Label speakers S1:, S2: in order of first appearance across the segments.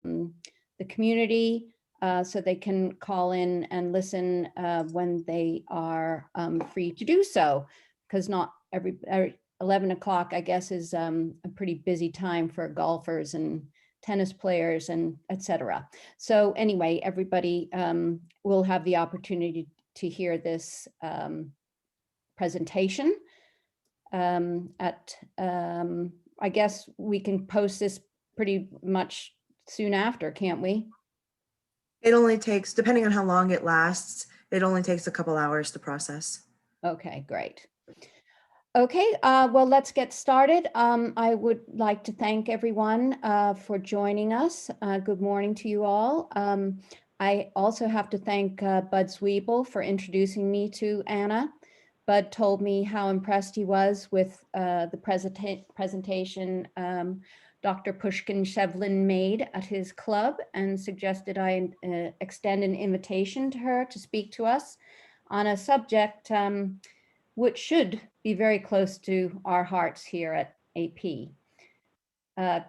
S1: the community so they can call in and listen when they are free to do so, because not every 11 o'clock, I guess, is a pretty busy time for golfers and tennis players and etc. So anyway, everybody will have the opportunity to hear this presentation. I guess we can post this pretty much soon after, can't we?
S2: It only takes, depending on how long it lasts, it only takes a couple hours to process.
S1: Okay, great. Okay, well, let's get started. I would like to thank everyone for joining us. Good morning to you all. I also have to thank Bud Zwiebel for introducing me to Anna. Bud told me how impressed he was with the presentation Dr. Pushkin-Shevlin made at his club, and suggested I extend an invitation to her to speak to us on a subject which should be very close to our hearts here at AP.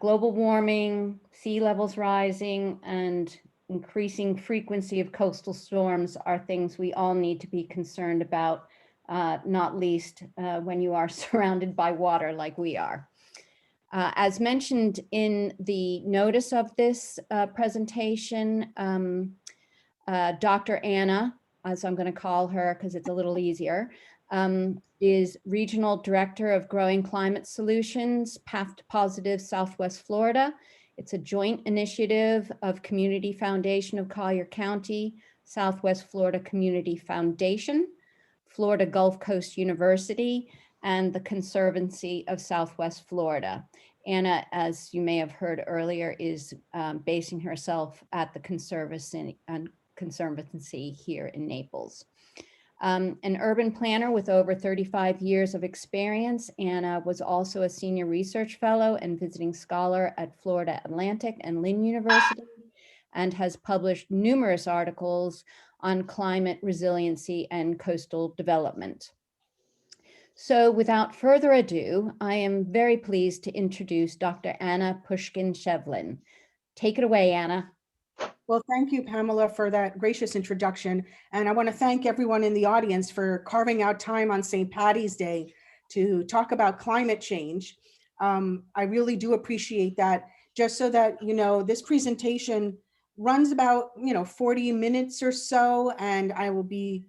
S1: Global warming, sea levels rising, and increasing frequency of coastal storms are things we all need to be concerned about, not least when you are surrounded by water like we are. As mentioned in the notice of this presentation, Dr. Anna, as I'm going to call her because it's a little easier, is Regional Director of Growing Climate Solutions, Path to Positive Southwest Florida. It's a joint initiative of Community Foundation of Collier County, Southwest Florida Community Foundation, Florida Gulf Coast University, and the Conservancy of Southwest Florida. Anna, as you may have heard earlier, is basing herself at the Conservancy here in Naples. An urban planner with over 35 years of experience, Anna was also a senior research fellow and visiting scholar at Florida Atlantic and Lynn University, and has published numerous articles on climate resiliency and coastal development. So without further ado, I am very pleased to introduce Dr. Anna Pushkin-Shevlin. Take it away, Anna.
S3: Well, thank you, Pamela, for that gracious introduction. And I want to thank everyone in the audience for carving out time on St. Paddy's Day to talk about climate change. I really do appreciate that. Just so that you know, this presentation runs about 40 minutes or so, and I will be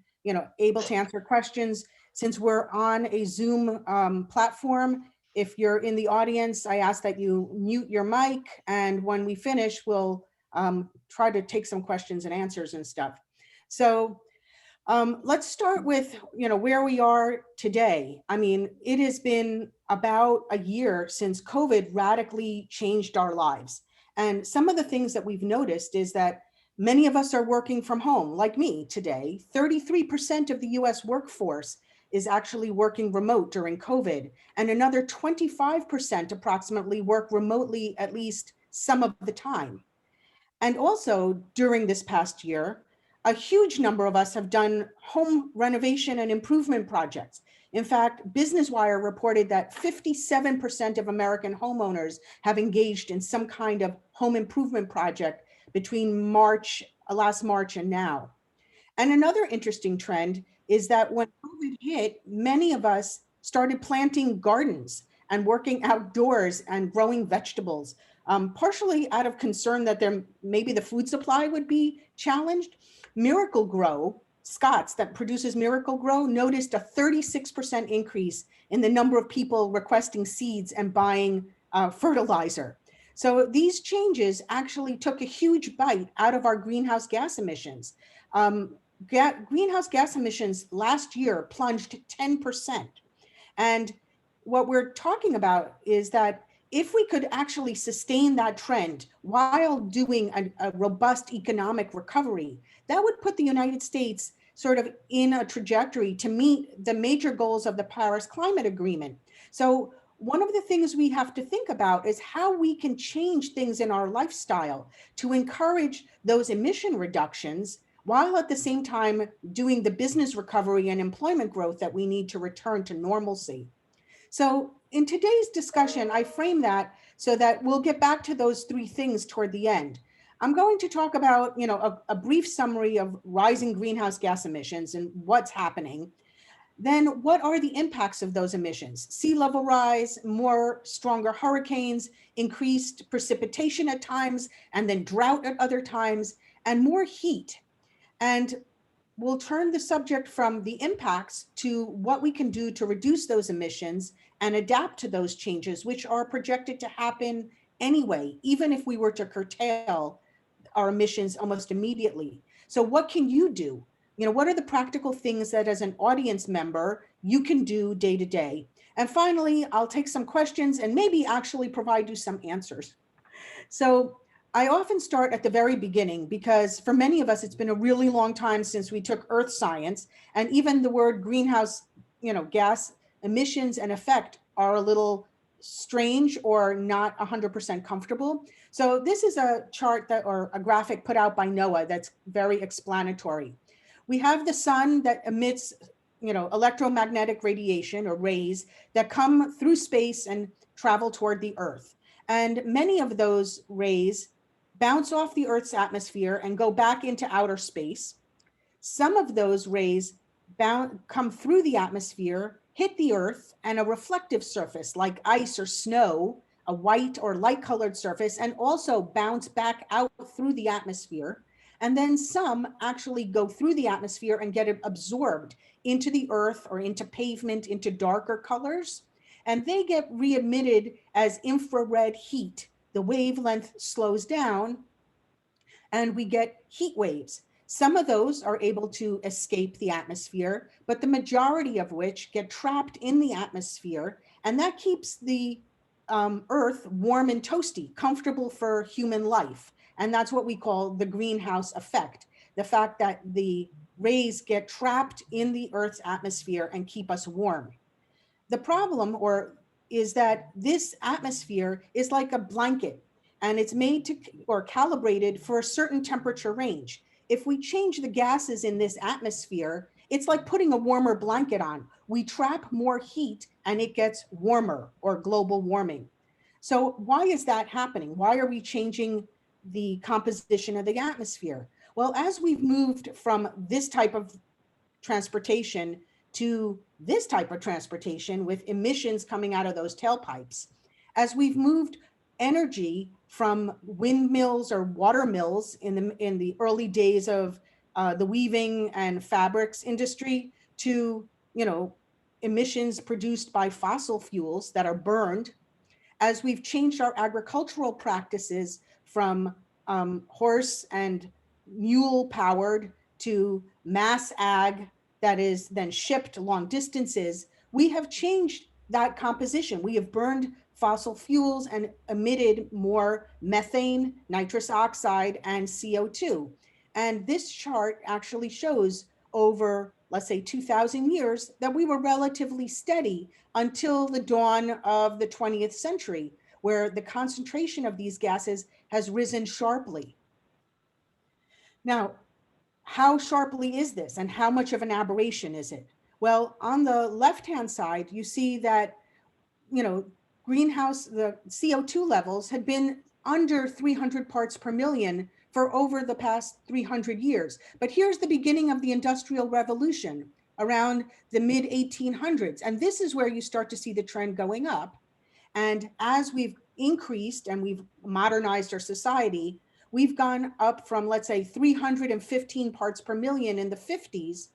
S3: able to answer questions. Since we're on a Zoom platform, if you're in the audience, I ask that you mute your mic, and when we finish, we'll try to take some questions and answers and stuff. So let's start with where we are today. I mean, it has been about a year since COVID radically changed our lives. And some of the things that we've noticed is that many of us are working from home, like me today. 33% of the US workforce is actually working remote during COVID, and another 25% approximately work remotely at least some of the time. And also during this past year, a huge number of us have done home renovation and improvement projects. In fact, Business Wire reported that 57% of American homeowners have engaged in some kind of home improvement project between last March and now. And another interesting trend is that when COVID hit, many of us started planting gardens and working outdoors and growing vegetables, partially out of concern that maybe the food supply would be challenged. Miracle Grow, Scott's, that produces Miracle Grow, noticed a 36% increase in the number of people requesting seeds and buying fertilizer. So these changes actually took a huge bite out of our greenhouse gas emissions. Greenhouse gas emissions last year plunged 10%. And what we're talking about is that if we could actually sustain that trend while doing a robust economic recovery, that would put the United States sort of in a trajectory to meet the major goals of the Paris Climate Agreement. So one of the things we have to think about is how we can change things in our lifestyle to encourage those emission reductions, while at the same time doing the business recovery and employment growth that we need to return to normalcy. So in today's discussion, I frame that so that we'll get back to those three things toward the end. I'm going to talk about, a brief summary of rising greenhouse gas emissions and what's happening. Then what are the impacts of those emissions? Sea level rise, more stronger hurricanes, increased precipitation at times, and then drought at other times, and more heat. And we'll turn the subject from the impacts to what we can do to reduce those emissions and adapt to those changes, which are projected to happen anyway, even if we were to curtail our emissions almost immediately. So what can you do? What are the practical things that as an audience member, you can do day to day? And finally, I'll take some questions and maybe actually provide you some answers. So I often start at the very beginning because for many of us, it's been a really long time since we took earth science, and even the word greenhouse, gas emissions and effect are a little strange or not 100% comfortable. So this is a chart or a graphic put out by NOAA that's very explanatory. We have the sun that emits, electromagnetic radiation or rays that come through space and travel toward the earth. And many of those rays bounce off the Earth's atmosphere and go back into outer space. Some of those rays come through the atmosphere, hit the Earth and a reflective surface like ice or snow, a white or light colored surface, and also bounce back out through the atmosphere. And then some actually go through the atmosphere and get absorbed into the Earth or into pavement, into darker colors. And they get re-emitted as infrared heat. The wavelength slows down and we get heat waves. Some of those are able to escape the atmosphere, but the majority of which get trapped in the atmosphere. And that keeps the Earth warm and toasty, comfortable for human life. And that's what we call the greenhouse effect. The fact that the rays get trapped in the Earth's atmosphere and keep us warm. The problem is that this atmosphere is like a blanket and it's made to or calibrated for a certain temperature range. If we change the gases in this atmosphere, it's like putting a warmer blanket on. We trap more heat and it gets warmer or global warming. So why is that happening? Why are we changing the composition of the atmosphere? Well, as we've moved from this type of transportation to this type of transportation with emissions coming out of those tailpipes, as we've moved energy from windmills or water mills in the early days of the weaving and fabrics industry to emissions produced by fossil fuels that are burned, as we've changed our agricultural practices from horse and mule powered to mass ag that is then shipped long distances, we have changed that composition. We have burned fossil fuels and emitted more methane, nitrous oxide, and CO2. And this chart actually shows over, let's say, 2,000 years that we were relatively steady until the dawn of the 20th century, where the concentration of these gases has risen sharply. Now, how sharply is this and how much of an aberration is it? Well, on the left-hand side, you see that, the CO2 levels had been under 300 parts per million for over the past 300 years. But here's the beginning of the Industrial Revolution around the mid 1800s. And this is where you start to see the trend going up. And as we've increased and we've modernized our society, we've gone up from, let's say, 315 parts per million in the 50s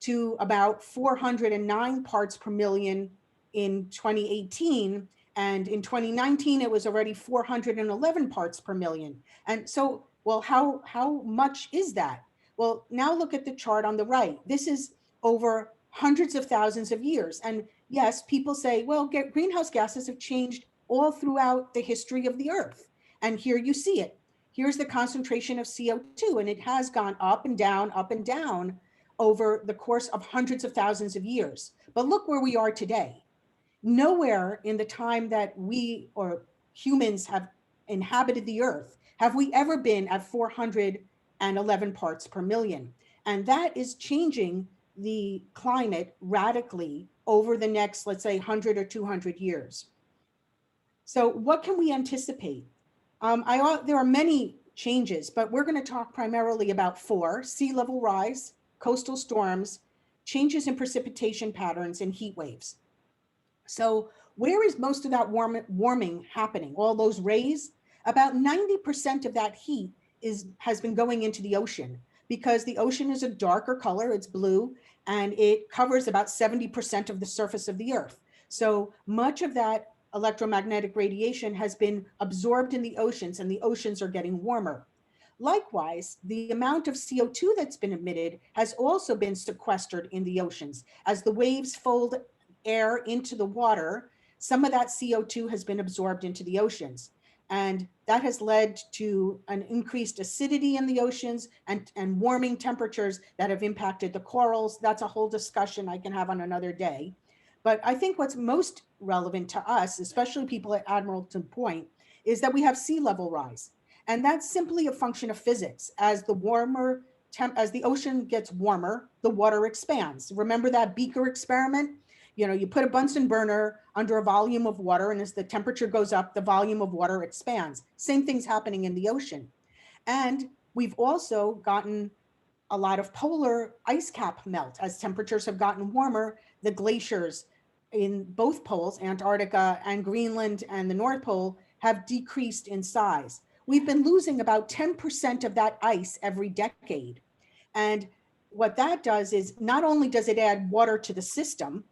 S3: to about 409 parts per million in 2018. And in 2019, it was already 411 parts per million. And so, well, how much is that? Well, now look at the chart on the right. This is over hundreds of thousands of years. And yes, people say, well, greenhouse gases have changed all throughout the history of the Earth. And here you see it. Here's the concentration of CO2, and it has gone up and down over the course of hundreds of thousands of years. But look where we are today. Nowhere in the time that we or humans have inhabited the Earth have we ever been at 411 parts per million. And that is changing the climate radically over the next, let's say, 100 or 200 years. So what can we anticipate? There are many changes, but we're going to talk primarily about 4: sea level rise, coastal storms, changes in precipitation patterns, and heat waves. So where is most of that warming happening? All those rays? About 90% of that heat has been going into the ocean, because the ocean is a darker color, it's blue, and it covers about 70% of the surface of the earth. So much of that electromagnetic radiation has been absorbed in the oceans, and the oceans are getting warmer. Likewise, the amount of CO2 that's been emitted has also been sequestered in the oceans. As the waves fold air into the water, some of that CO2 has been absorbed into the oceans. And that has led to an increased acidity in the oceans and warming temperatures that have impacted the corals. That's a whole discussion I can have on another day. But I think what's most relevant to us, especially people at Admiralty Point, is that we have sea level rise. And that's simply a function of physics. As the ocean gets warmer, the water expands. Remember that beaker experiment? You put a Bunsen burner under a volume of water, and as the temperature goes up, the volume of water expands. Same thing's happening in the ocean. And we've also gotten a lot of polar ice cap melt. As temperatures have gotten warmer, the glaciers in both poles, Antarctica and Greenland and the North Pole, have decreased in size. We've been losing about 10% of that ice every decade. And what that does is, not only does it add water to the system,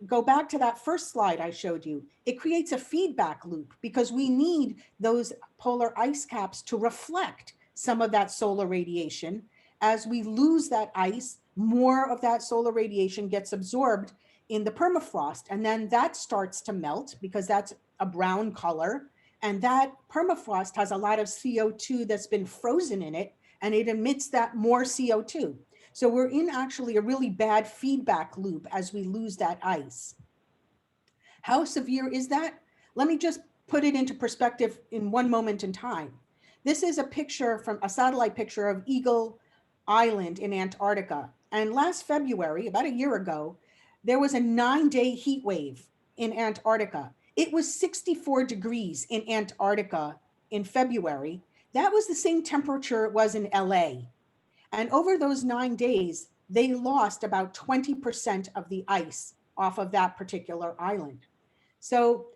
S3: go back to that first slide I showed you, it creates a feedback loop, because we need those polar ice caps to reflect some of that solar radiation. As we lose that ice, more of that solar radiation gets absorbed in the permafrost, and then that starts to melt, because that's a brown color, and that permafrost has a lot of CO2 that's been frozen in it, and it emits that more CO2. So we're in actually a really bad feedback loop as we lose that ice. How severe is that? Let me just put it into perspective in one moment in time. This is a picture from a satellite picture of Eagle Island in Antarctica. And last February, about a year ago, there was a 9-day heat wave in Antarctica. It was 64 degrees in Antarctica in February. That was the same temperature it was in LA. And over those 9 days, they lost about 20% of the ice off of that particular island. So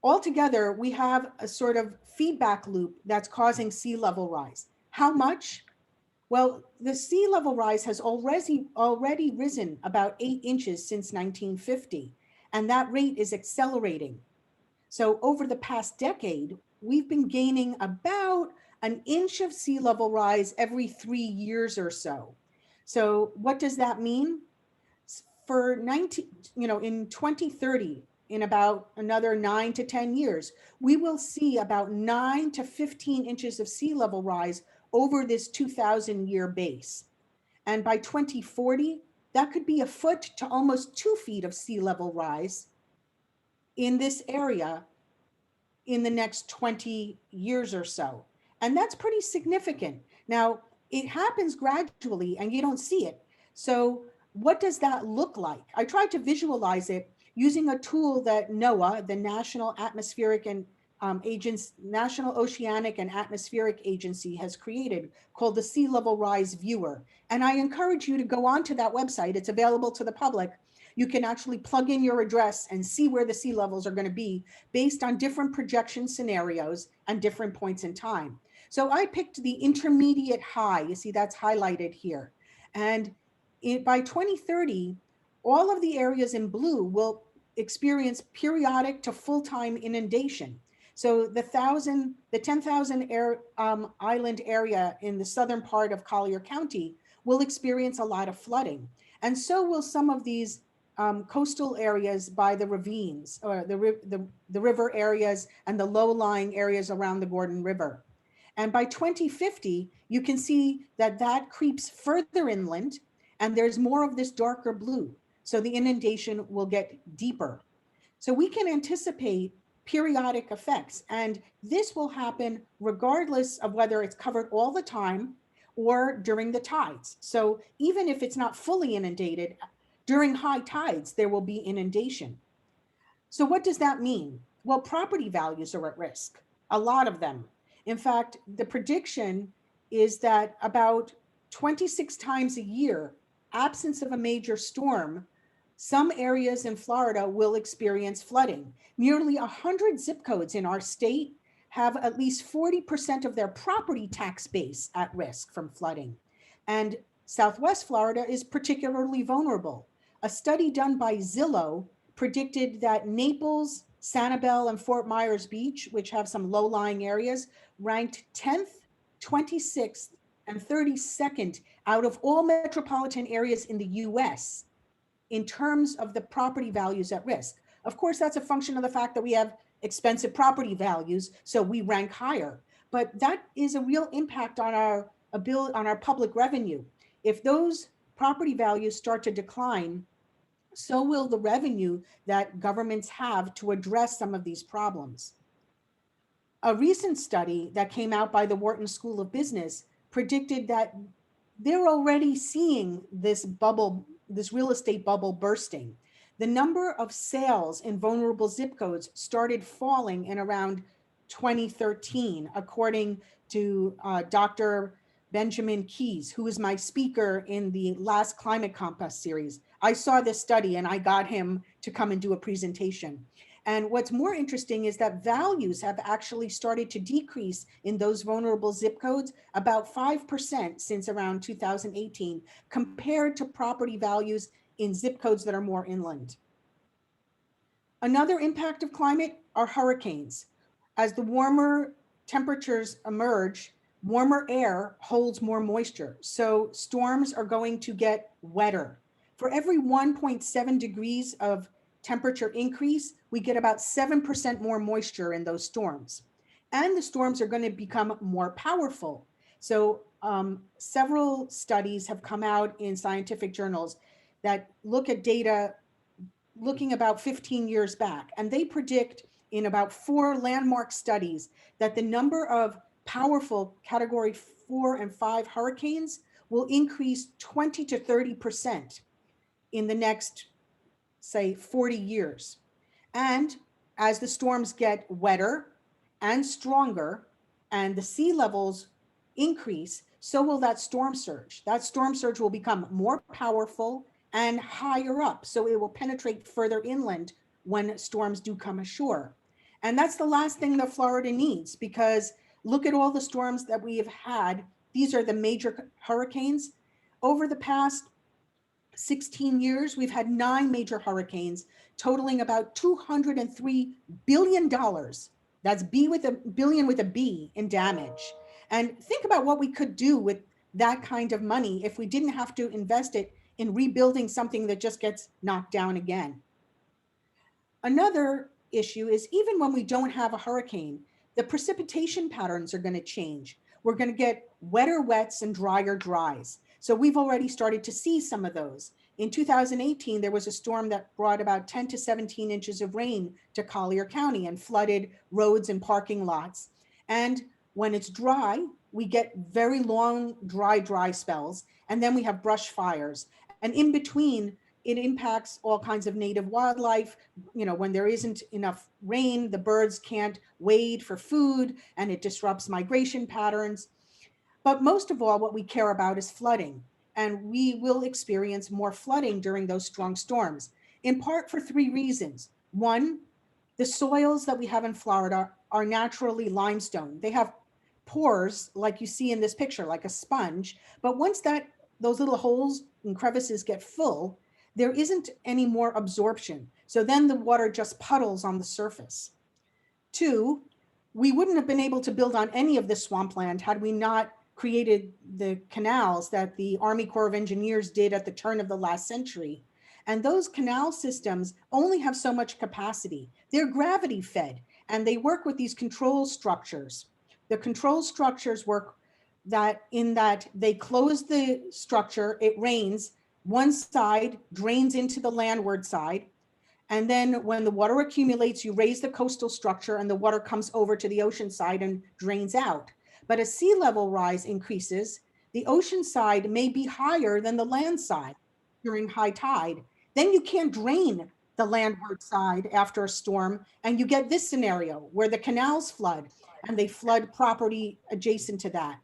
S3: altogether, we have a sort of feedback loop that's causing sea level rise. How much? Well, the sea level rise has already risen about 8 inches since 1950, and that rate is accelerating. So over the past decade, we've been gaining about an inch of sea level rise every 3 years or so. So what does that mean? In 2030, in about another 9 to 10 years, we will see about 9 to 15 inches of sea level rise over this 2,000-year base. And by 2040, that could be a foot to almost 2 feet of sea level rise in this area in the next 20 years or so. And that's pretty significant. Now, it happens gradually and you don't see it. So what does that look like? I tried to visualize it using a tool that NOAA, the National Oceanic and Atmospheric Agency, has created, called the Sea Level Rise Viewer. And I encourage you to go onto that website. It's available to the public. You can actually plug in your address and see where the sea levels are going to be based on different projection scenarios and different points in time. So I picked the intermediate high. You see that's highlighted here. And by 2030, all of the areas in blue will experience periodic to full-time inundation. So the 10,000 island area in the southern part of Collier County will experience a lot of flooding. And so will some of these coastal areas by the ravines, or the river areas and the low-lying areas around the Gordon River. And by 2050, you can see that creeps further inland, and there's more of this darker blue. So the inundation will get deeper. So we can anticipate periodic effects, and this will happen regardless of whether it's covered all the time or during the tides. So even if it's not fully inundated, during high tides, there will be inundation. So what does that mean? Well, property values are at risk, a lot of them. In fact, the prediction is that about 26 times a year, absence of a major storm, some areas in Florida will experience flooding. Nearly 100 zip codes in our state have at least 40% of their property tax base at risk from flooding. And Southwest Florida is particularly vulnerable. A study done by Zillow predicted that Naples, Sanibel, and Fort Myers Beach, which have some low-lying areas, ranked 10th, 26th, and 32nd out of all metropolitan areas in the US in terms of the property values at risk. Of course, that's a function of the fact that we have expensive property values, so we rank higher. But that is a real impact on our public revenue. If those property values start to decline, so will the revenue that governments have to address some of these problems. A recent study that came out by the Wharton School of Business predicted that they're already seeing this bubble, this real estate bubble bursting. The number of sales in vulnerable zip codes started falling in around 2013, according to Dr. Benjamin Keys, who is my speaker in the last Climate Compass series. I saw this study and I got him to come and do a presentation. And what's more interesting is that values have actually started to decrease in those vulnerable zip codes about 5% since around 2018, compared to property values in zip codes that are more inland. Another impact of climate are hurricanes. As the warmer temperatures emerge, warmer air holds more moisture. So storms are going to get wetter. For every 1.7 degrees of temperature increase, we get about 7% more moisture in those storms. And the storms are going to become more powerful. So several studies have come out in scientific journals that look at data looking about 15 years back. And they predict in about 4 landmark studies that the number of powerful category 4 and 5 hurricanes will increase 20 to 30% in the next, say, 40 years. And as the storms get wetter and stronger and the sea levels increase, so will that storm surge. That storm surge will become more powerful and higher up, so it will penetrate further inland when storms do come ashore. And that's the last thing that Florida needs, because look at all the storms that we have had. These are the major hurricanes. Over the past 16 years, we've had 9 major hurricanes totaling about $203 billion. That's B with a billion with a B in damage. And think about what we could do with that kind of money if we didn't have to invest it in rebuilding something that just gets knocked down again. Another issue is even when we don't have a hurricane, the precipitation patterns are going to change. We're going to get wetter wets and drier dries. So we've already started to see some of those. In 2018, there was a storm that brought about 10 to 17 inches of rain to Collier County and flooded roads and parking lots. And when it's dry, we get very long, dry spells. And then we have brush fires. And in between, it impacts all kinds of native wildlife. You know, when there isn't enough rain, the birds can't wade for food and it disrupts migration patterns. But most of all, what we care about is flooding. And we will experience more flooding during those strong storms, in part for 3 reasons. One, the soils that we have in Florida are naturally limestone. They have pores like you see in this picture, like a sponge. But once those little holes and crevices get full, there isn't any more absorption. So then the water just puddles on the surface. 2, we wouldn't have been able to build on any of this swampland had we not created the canals that the Army Corps of Engineers did at the turn of the last century. And those canal systems only have so much capacity. They're gravity fed and they work with these control structures. The control structures work in that they close the structure, it rains, one side drains into the landward side. And then when the water accumulates, you raise the coastal structure and the water comes over to the ocean side and drains out. But as sea level rise increases, the ocean side may be higher than the land side during high tide. Then you can't drain the landward side after a storm, and you get this scenario where the canals flood and they flood property adjacent to that.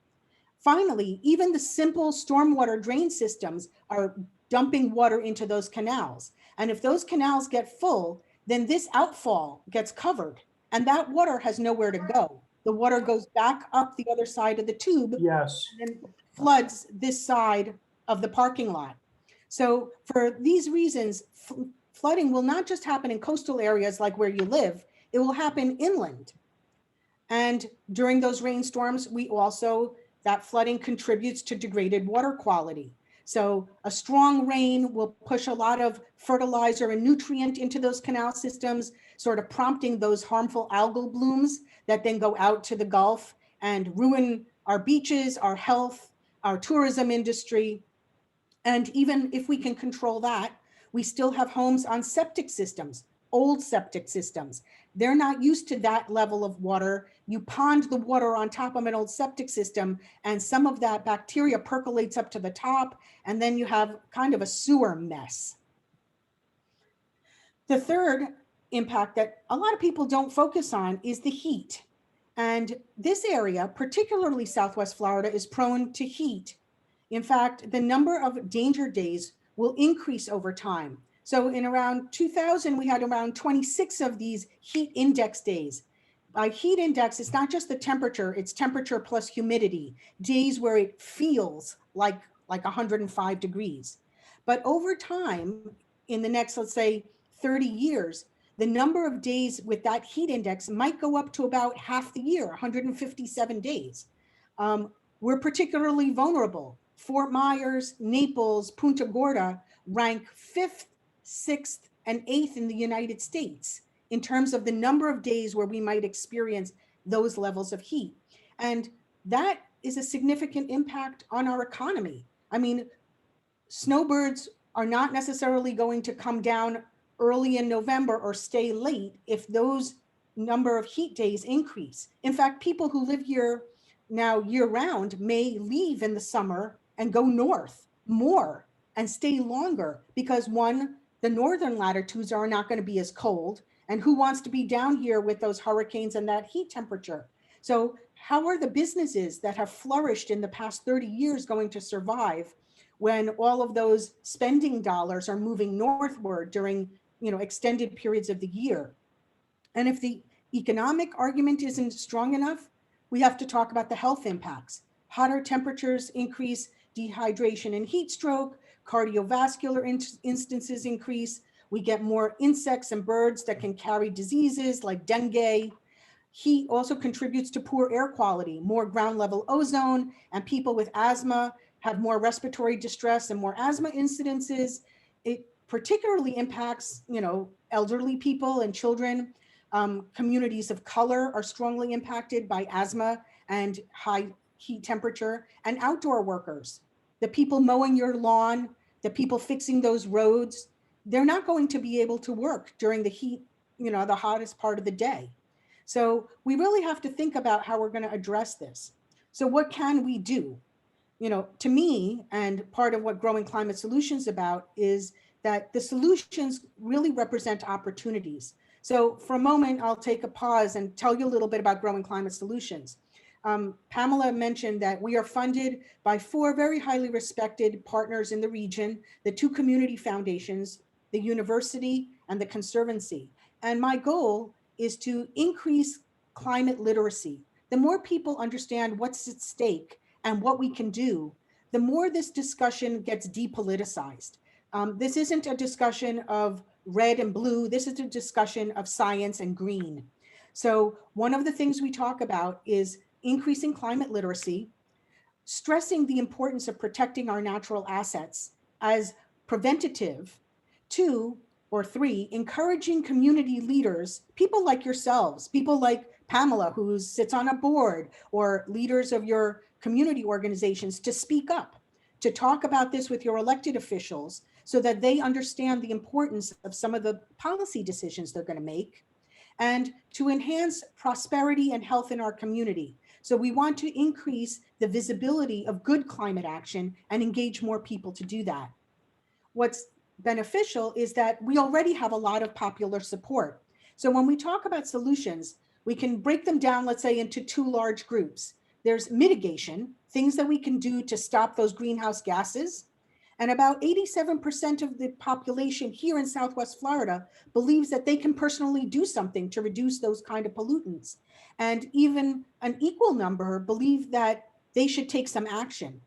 S3: Finally, even the simple stormwater drain systems are dumping water into those canals. And if those canals get full, then this outfall gets covered and that water has nowhere to go. The water goes back up the other side of the tube
S4: Yes.
S3: and then floods this side of the parking lot. So for these reasons, flooding will not just happen in coastal areas like where you live, it will happen inland. And during those rainstorms, that flooding contributes to degraded water quality. So a strong rain will push a lot of fertilizer and nutrient into those canal systems, sort of prompting those harmful algal blooms that then go out to the Gulf and ruin our beaches, our health, our tourism industry. And even if we can control that, we still have homes on septic systems, old septic systems. They're not used to that level of water. You pond the water on top of an old septic system, and some of that bacteria percolates up to the top, and then you have kind of a sewer mess. The third impact that a lot of people don't focus on is the heat. And this area, particularly Southwest Florida, is prone to heat. In fact, the number of danger days will increase over time. So in around 2000, we had around 26 of these heat index days. By heat index, it's not just the temperature, it's temperature plus humidity, days where it feels like 105 degrees. But over time, in the next, let's say 30 years, the number of days with that heat index might go up to about half the year, 157 days. We're particularly vulnerable. Fort Myers, Naples, Punta Gorda rank 5th, 6th, and 8th in the United States in terms of the number of days where we might experience those levels of heat. And that is a significant impact on our economy. I mean, snowbirds are not necessarily going to come down early in November or stay late if those number of heat days increase. In fact, people who live here now year round may leave in the summer and go north more and stay longer because one, the northern latitudes are not going to be as cold, and who wants to be down here with those hurricanes and that heat temperature? So how are the businesses that have flourished in the past 30 years going to survive when all of those spending dollars are moving northward during, extended periods of the year? And if the economic argument isn't strong enough, we have to talk about the health impacts. Hotter temperatures increase dehydration and heat stroke, cardiovascular instances increase. We get more insects and birds that can carry diseases like dengue. Heat also contributes to poor air quality, more ground level ozone, and people with asthma have more respiratory distress and more asthma incidences. It particularly impacts, elderly people and children. Communities of color are strongly impacted by asthma and high heat temperature, and outdoor workers, the people mowing your lawn, the people fixing those roads, they're not going to be able to work during the heat, the hottest part of the day. So we really have to think about how we're going to address this. So what can we do? To me, and part of what Growing Climate Solutions about is that the solutions really represent opportunities. So for a moment, I'll take a pause and tell you a little bit about Growing Climate Solutions. Pamela mentioned that we are funded by 4 very highly respected partners in the region, the 2 community foundations, the university, and the conservancy. And my goal is to increase climate literacy. The more people understand what's at stake and what we can do, the more this discussion gets depoliticized. This isn't a discussion of red and blue. This is a discussion of science and green. So one of the things we talk about is increasing climate literacy, stressing the importance of protecting our natural assets as preventative. 2 or 3, encouraging community leaders, people like yourselves, people like Pamela, who sits on a board, or leaders of your community organizations, to speak up, to talk about this with your elected officials so that they understand the importance of some of the policy decisions they're going to make, and to enhance prosperity and health in our community. So we want to increase the visibility of good climate action and engage more people to do that. What's beneficial is that we already have a lot of popular support. So when we talk about solutions, We can break them down, let's say, into two large groups. There's mitigation, things that we can do to stop those greenhouse gases. And about 87% of the population here in Southwest Florida believes that they can personally do something to reduce those kind of pollutants. And even an equal number believe that they should take some action.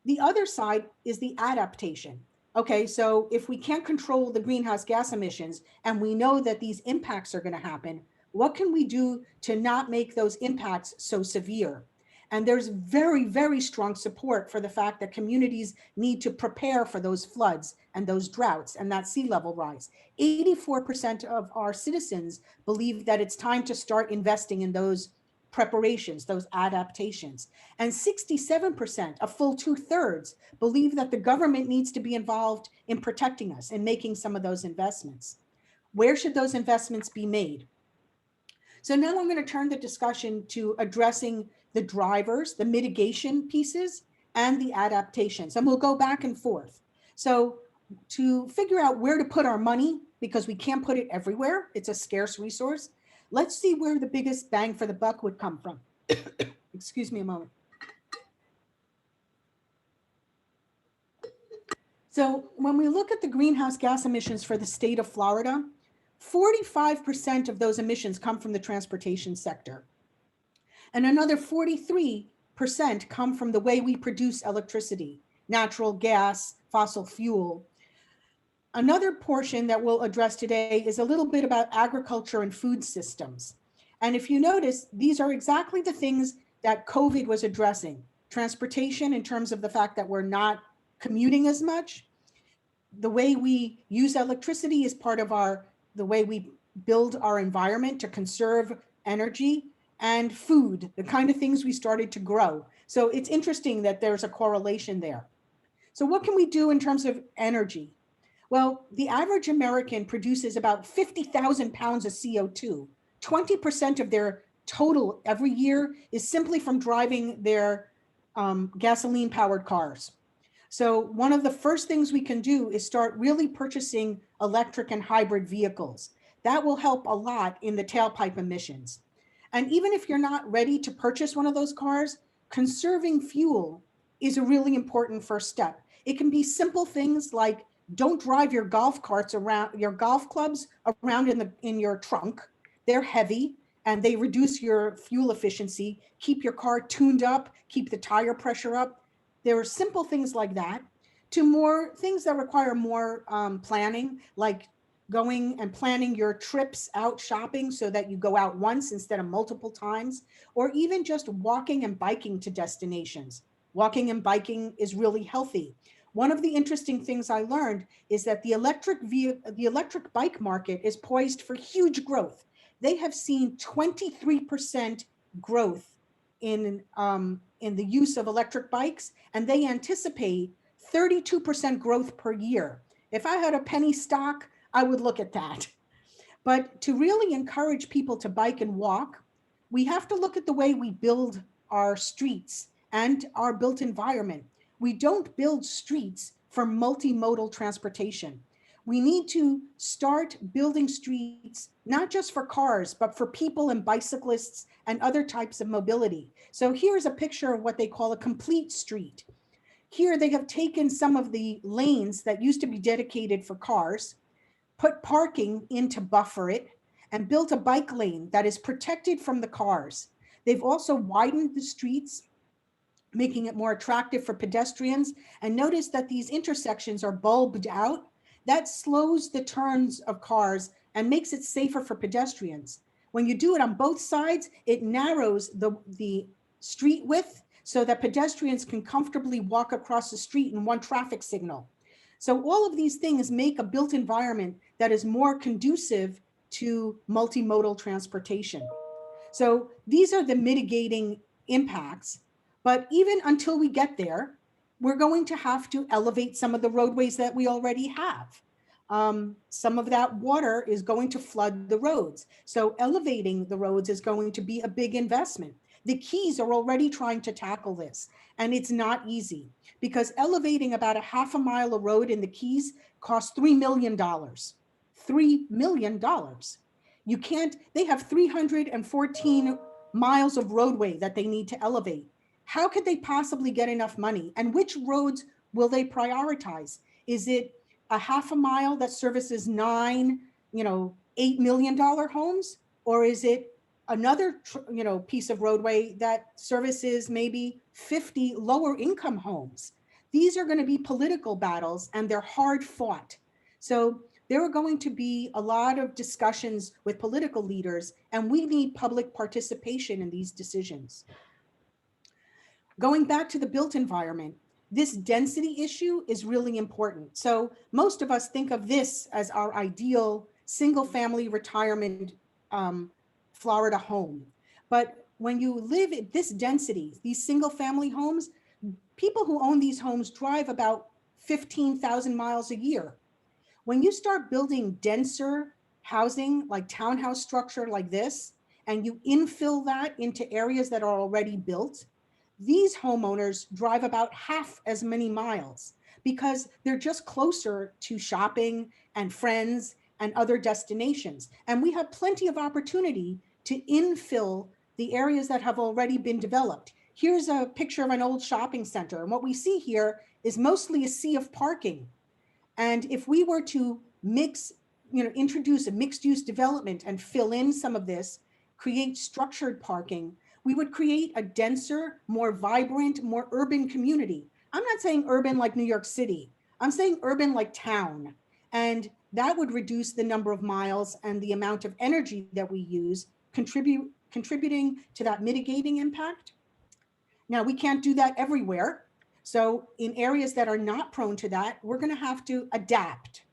S3: The other side is the adaptation. Okay, so if we can't control the greenhouse gas emissions and we know that these impacts are going to happen, what can we do to not make those impacts so severe? And there's very, very strong support for the fact that communities need to prepare for those floods and those droughts and that sea level rise. 84% of our citizens believe that it's time to start investing in those preparations, those adaptations. And 67%, a full 2/3, believe that the government needs to be involved in protecting us and making some of those investments. Where should those investments be made? So now I'm going to turn the discussion to addressing the drivers, the mitigation pieces, and the adaptations. And we'll go back and forth. So to figure out where to put our money, because we can't put it everywhere, it's a scarce resource, let's see where the biggest bang for the buck would come from. Excuse me a moment. So when we look at the greenhouse gas emissions for the state of Florida, 45% of those emissions come from the transportation sector. And another 43% come from the way we produce electricity, natural gas, fossil fuel. Another portion that we'll address today is a little bit about agriculture and food systems. And if you notice, these are exactly the things that COVID was addressing. Transportation, in terms of the fact that we're not commuting as much. The way we use electricity is part of the way we build our environment to conserve energy, and food, the kind of things we started to grow. So it's interesting that there's a correlation there. So what can we do in terms of energy? Well, the average American produces about 50,000 pounds of CO2. 20% of their total every year is simply from driving their gasoline powered cars. So one of the first things we can do is start really purchasing electric and hybrid vehicles. That will help a lot in the tailpipe emissions. And even if you're not ready to purchase one of those cars, conserving fuel is a really important first step. It can be simple things like don't drive your golf carts around, your golf clubs around in your trunk. They're heavy and they reduce your fuel efficiency. Keep your car tuned up, keep the tire pressure up. There are simple things like that, to more things that require more planning, like going and planning your trips out shopping so that you go out once instead of multiple times, or even just walking and biking to destinations. Walking and biking is really healthy. One of the interesting things I learned is that the electric bike market is poised for huge growth. They have seen 23% growth in the use of electric bikes, and they anticipate 32% growth per year. If I had a penny stock, I would look at that. But to really encourage people to bike and walk, we have to look at the way we build our streets and our built environment. We don't build streets for multimodal transportation. We need to start building streets, not just for cars, but for people and bicyclists and other types of mobility. So here's a picture of what they call a complete street. Here they have taken some of the lanes that used to be dedicated for cars, put parking in to buffer it, and built a bike lane that is protected from the cars. They've also widened the streets, making it more attractive for pedestrians. And notice that these intersections are bulbed out. That slows the turns of cars and makes it safer for pedestrians. When you do it on both sides, it narrows the street width so that pedestrians can comfortably walk across the street in one traffic signal. So all of these things make a built environment that is more conducive to multimodal transportation. So these are the mitigating impacts. But even until we get there, we're going to have to elevate some of the roadways that we already have. Some of that water is going to flood the roads. So elevating the roads is going to be a big investment. The Keys are already trying to tackle this, and it's not easy because elevating about a half a mile of road in the Keys costs $3 million. $3 million. You can't, they have 314 miles of roadway that they need to elevate. How could they possibly get enough money? And which roads will they prioritize? Is it a half a mile that services $9, $8 million homes? Or is it another, piece of roadway that services maybe 50 lower income homes? These are going to be political battles and they're hard fought. So there are going to be a lot of discussions with political leaders, and we need public participation in these decisions. Going back to the built environment, this density issue is really important. So most of us think of this as our ideal single family retirement Florida home. But when you live at this density, these single family homes, people who own these homes drive about 15,000 miles a year. When you start building denser housing, like townhouse structure like this, and you infill that into areas that are already built, these homeowners drive about half as many miles because they're just closer to shopping and friends and other destinations. And we have plenty of opportunity to infill the areas that have already been developed. Here's a picture of an old shopping center. And what we see here is mostly a sea of parking. And if we were to introduce a mixed use development and fill in some of this, create structured parking, we would create a denser, more vibrant, more urban community. I'm not saying urban like New York City. I'm saying urban like town. And that would reduce the number of miles and the amount of energy that we use, contributing to that mitigating impact. Now, we can't do that everywhere. So in areas that are not prone to that, we're going to have to adapt.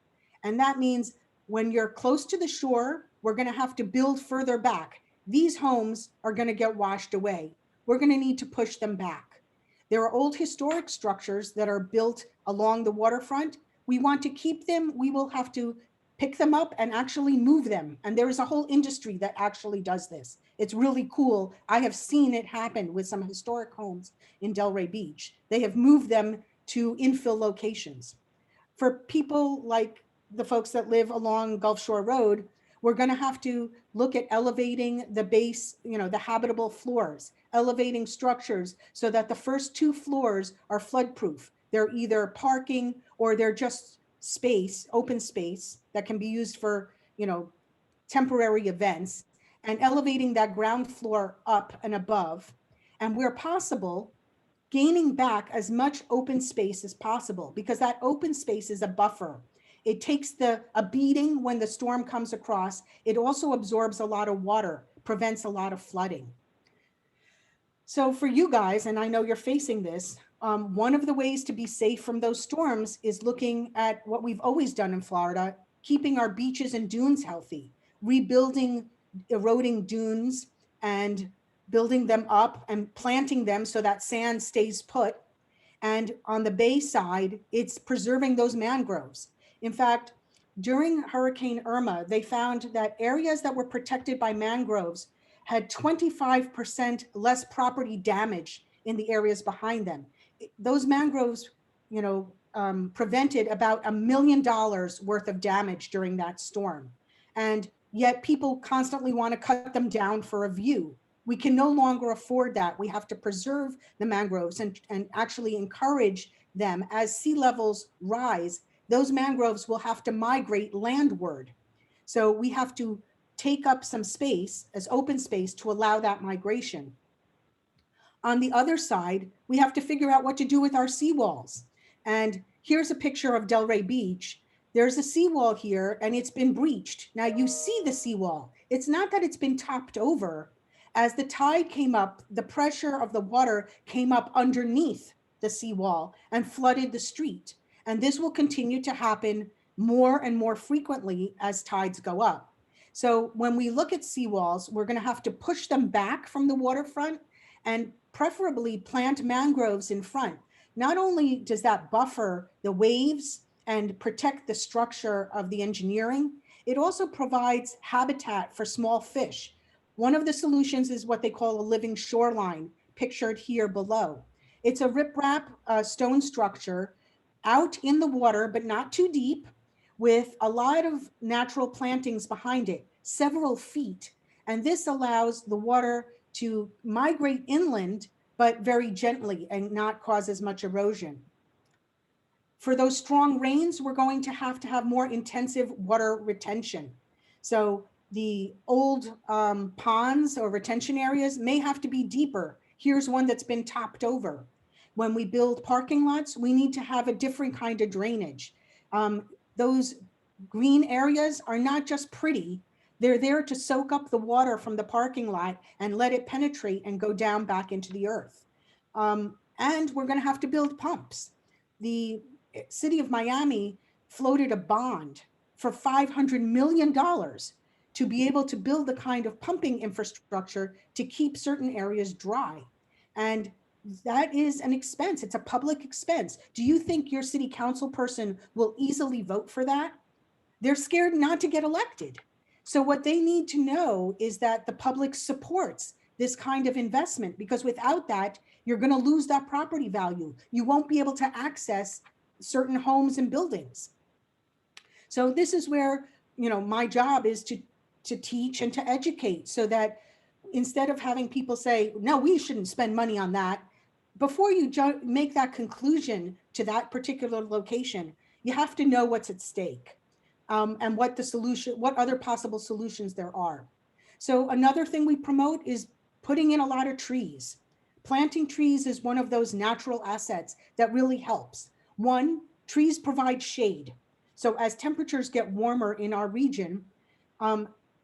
S3: And that means when you're close to the shore, we're going to have to build further back. These homes are going to get washed away. We're going to need to push them back. There are old historic structures that are built along the waterfront. We want to keep them. We will have to pick them up and actually move them. And there is a whole industry that actually does this. It's really cool. I have seen it happen with some historic homes in Delray Beach. They have moved them to infill locations. For people like the folks that live along Gulf Shore Road, we're going to have to look at elevating the base, the habitable floors, elevating structures so that the first 2 floors are floodproof. They're either parking or they're just space, open space that can be used for, temporary events, and elevating that ground floor up and above. And where possible, gaining back as much open space as possible, because that open space is a buffer. It takes a beating when the storm comes across. It also absorbs a lot of water, prevents a lot of flooding. So for you guys, and I know you're facing this, one of the ways to be safe from those storms is looking at what we've always done in Florida, keeping our beaches and dunes healthy, rebuilding eroding dunes and building them up and planting them so that sand stays put. And on the bay side, it's preserving those mangroves. In fact, during Hurricane Irma, they found that areas that were protected by mangroves had 25% less property damage in the areas behind them. Those mangroves, prevented about $1 million worth of damage during that storm. And yet people constantly want to cut them down for a view. We can no longer afford that. We have to preserve the mangroves and actually encourage them. As sea levels rise, those mangroves will have to migrate landward. So we have to take up some space as open space to allow that migration. On the other side, we have to figure out what to do with our seawalls. And here's a picture of Delray Beach. There's a seawall here and it's been breached. Now you see the seawall. It's not that it's been topped over. As the tide came up, the pressure of the water came up underneath the seawall and flooded the street. And this will continue to happen more and more frequently as tides go up. So when we look at seawalls, we're going to have to push them back from the waterfront and preferably plant mangroves in front. Not only does that buffer the waves and protect the structure of the engineering, it also provides habitat for small fish. One of the solutions is what they call a living shoreline, pictured here below. It's a riprap stone structure out in the water, but not too deep, with a lot of natural plantings behind it. several feet. And this allows the water to migrate inland, but very gently and not cause as much erosion. For those strong rains, we're going to have more intensive water retention. So the old ponds or retention areas may have to be deeper. Here's one that's been topped over. When we build parking lots, we need to have a different kind of drainage. Those green areas are not just pretty, they're there to soak up the water from the parking lot and let it penetrate and go down back into the earth. And we're going to have to build pumps. The city of Miami floated a bond for $500 million to be able to build the kind of pumping infrastructure to keep certain areas dry. And that is an expense. It's a public expense. Do you think your city council person will easily vote for that? They're scared not to get elected. So what they need to know is that the public supports this kind of investment, because without that, you're going to lose that property value. You won't be able to access certain homes and buildings. So this is where, my job is to teach and to educate, so that instead of having people say, no, we shouldn't spend money on that, before you make that conclusion to that particular location, you have to know what's at stake, and what other possible solutions there are. So another thing we promote is putting in a lot of trees. Planting trees is one of those natural assets that really helps. One, trees provide shade. So as temperatures get warmer in our region,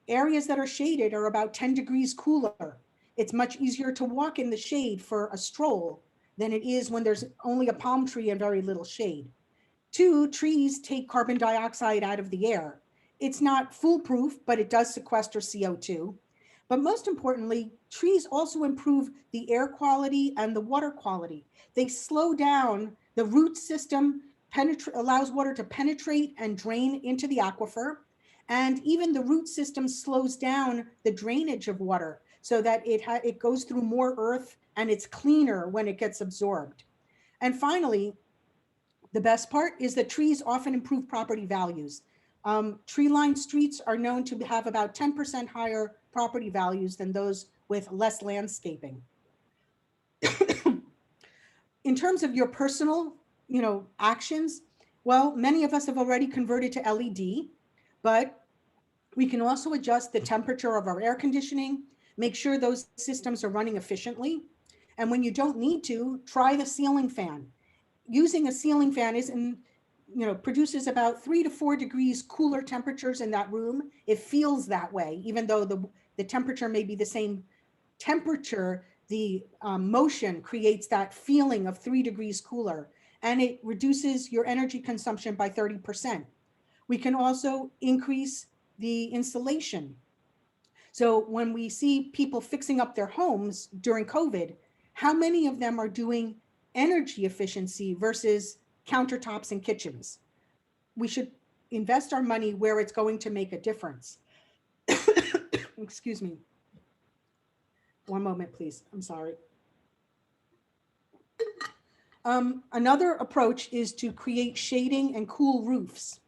S3: areas that are shaded are about 10 degrees cooler. It's much easier to walk in the shade for a stroll than it is when there's only a palm tree and very little shade. Two, trees take carbon dioxide out of the air. It's not foolproof, but it does sequester CO2. But most importantly, trees also improve the air quality and the water quality. They slow down the root system, allows water to penetrate and drain into the aquifer. And even the root system slows down the drainage of water so that it goes through more earth and it's cleaner when it gets absorbed. And finally, the best part is that trees often improve property values. Tree-lined streets are known to have about 10% higher property values than those with less landscaping. In terms of your personal, actions, well, many of us have already converted to LED, but we can also adjust the temperature of our air conditioning, make sure those systems are running efficiently. And when you don't need to, try the ceiling fan. Using a ceiling fan produces about 3 to 4 degrees cooler temperatures in that room. It feels that way, even though the temperature may be the same temperature, the motion creates that feeling of 3 degrees cooler, and it reduces your energy consumption by 30%. We can also increase the insulation. So when we see people fixing up their homes during COVID, how many of them are doing energy efficiency versus countertops and kitchens? We should invest our money where it's going to make a difference. Excuse me. One moment, please. I'm sorry. Another approach is to create shading and cool roofs.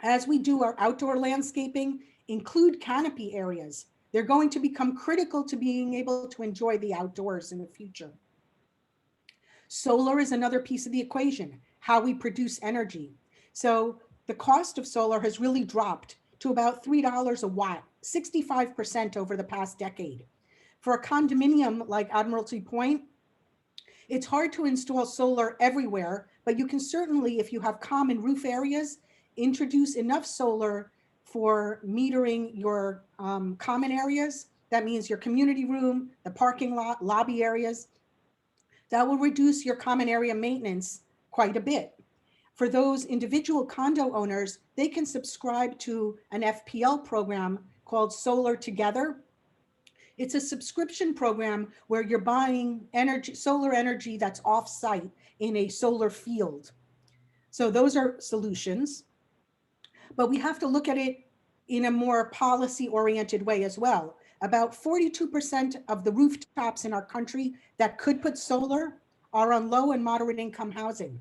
S3: As we do our outdoor landscaping, include canopy areas. They're going to become critical to being able to enjoy the outdoors in the future. Solar is another piece of the equation, how we produce energy. So the cost of solar has really dropped to about $3 a watt, 65% over the past decade. For a condominium like Admiralty Point, it's hard to install solar everywhere, but you can certainly, if you have common roof areas, introduce enough solar for metering your common areas. That means your community room, the parking lot, lobby areas. That will reduce your common area maintenance quite a bit. For those individual condo owners, they can subscribe to an FPL program called Solar Together. It's a subscription program where you're buying solar energy that's off-site in a solar field. So those are solutions, but we have to look at it in a more policy-oriented way as well. About 42% of the rooftops in our country that could put solar are on low and moderate income housing.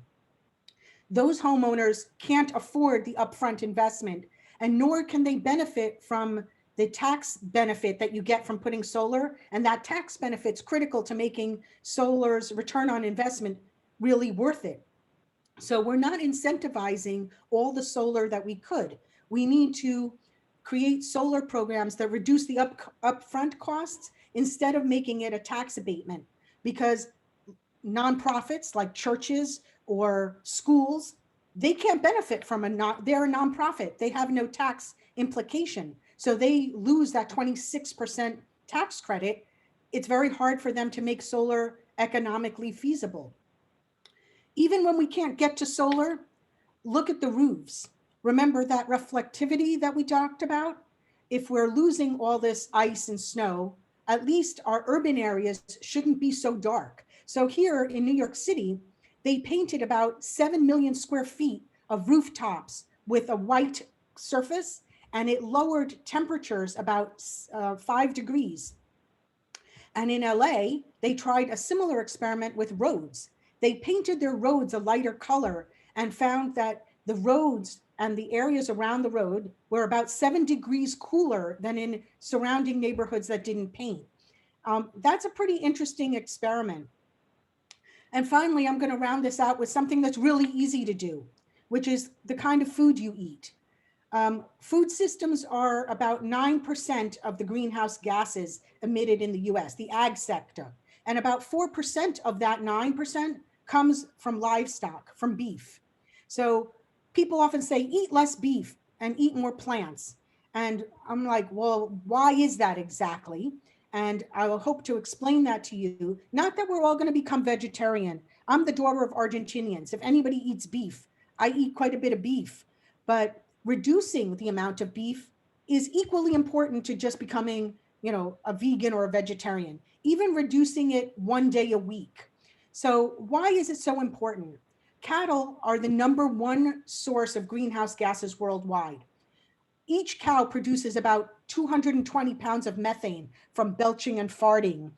S3: Those homeowners can't afford the upfront investment, and nor can they benefit from the tax benefit that you get from putting solar, and that tax benefit's critical to making solar's return on investment really worth it. So we're not incentivizing all the solar that we could. We need to create solar programs that reduce the upfront costs instead of making it a tax abatement, because nonprofits like churches or schools, they can't benefit from they're a nonprofit. They have no tax implication. So they lose that 26% tax credit. It's very hard for them to make solar economically feasible. Even when we can't get to solar, look at the roofs. Remember that reflectivity that we talked about? If we're losing all this ice and snow, at least our urban areas shouldn't be so dark. So here in New York City, they painted about 7 million square feet of rooftops with a white surface, and it lowered temperatures about 5 degrees. And in LA, they tried a similar experiment with roads. They painted their roads a lighter color and found that the roads and the areas around the road were about 7 degrees cooler than in surrounding neighborhoods that didn't paint. That's a pretty interesting experiment. And finally, I'm going to round this out with something that's really easy to do, which is the kind of food you eat. Food systems are about 9% of the greenhouse gases emitted in the US, the ag sector. And about 4% of that 9% comes from livestock, from beef. So people often say, eat less beef and eat more plants. And I'm like, well, why is that exactly? And I will hope to explain that to you. Not that we're all going to become vegetarian. I'm the daughter of Argentinians. If anybody eats beef, I eat quite a bit of beef. But reducing the amount of beef is equally important to just becoming, a vegan or a vegetarian, even reducing it 1 day a week. So why is it so important? Cattle are the #1 source of greenhouse gases worldwide. Each cow produces about 220 pounds of methane from belching and farting.